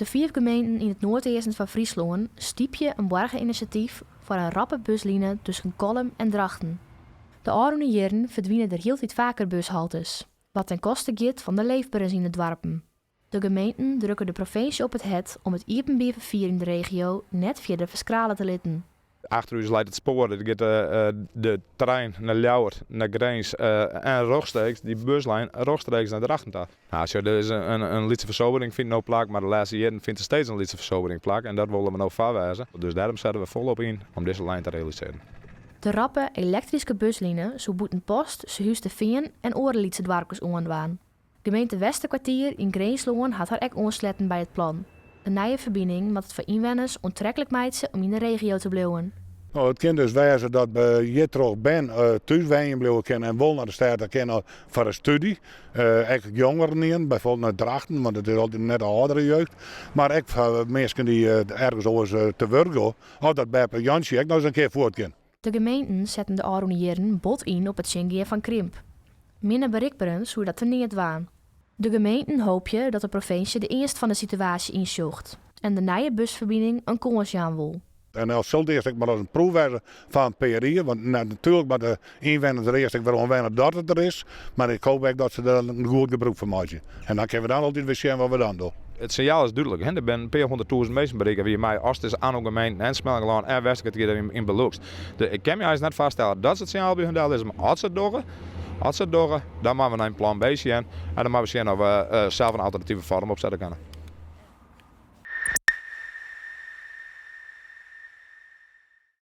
De 4 gemeenten in het noordoosten van Friesland stiepje een burgerinitiatief voor een rappe buslijne tussen Kolm en Drachten. De oude jaren verdwijnen er heel wat vaker bushaltes, wat ten koste gaat van de leefbaarheid in het dorpen. De gemeenten drukken de provincie op het het om het openbaar vervoer in de regio net verder verskralen te laten. Achter u leidt het spoor, er gaat de trein naar Ljouwert, naar Grens en rechtstreeks, die buslijn rechtstreeks naar Drachten. Nou, er is een lietse versobering vindt nou plaats, maar de laatste jaren vindt er steeds een lietse versobering plaats en dat willen we nou verwijzen. Dus daarom zetten we volop in om deze lijn te realiseren. De rappe elektrische buslijnen zo boeten post, Zeehuis de Veen en Oorlietse dwarkers onwaan. Gemeente Westerkwartier in Greensloon had haar ek onsletten bij het plan. Een nieuwe verbinding moet het voor inwoners onttrekkelijk maakt om in de regio te blijven. Nou, het kan dus wezen dat we hier terug ben thuis blijven kunnen en wel naar de stad kennen voor een studie. Eigenlijk jongeren in, bijvoorbeeld naar Drachten, want het is altijd net een oudere jeugd. Maar ook voor mensen die ergens over te werk gaan, of dat bij Jansje ook nog eens een keer voort kan. De gemeenten zetten de oude jaren bot in op het zingen van krimp. Minder bereikbaar zou dat er niet waren. De gemeenten hopen dat de provincie de eerst van de situatie insjocht en de nieuwe busverbinding een kans aan wil. En als zult eerst maar als een proefwijzer van PRI, want natuurlijk met de inwoners er eerst wel onwennig dat het er is, maar ik hoop ook dat ze er een goed gebruik van maken. En dan kunnen we dan altijd weer zien wat we dan doen. Het signaal is duidelijk. Hè? Er zijn per 100.000 mensen bereiken wie mij Oost is aan gemeenten en Smelgelaan en Westerkwartier in belooft. Ik kan me eens net vaststellen dat het signaal bij hun deel is, maar als ze het doen, dan moeten we een plan B zien en dan moeten we zien of we zelf een alternatieve vorm opzetten kunnen.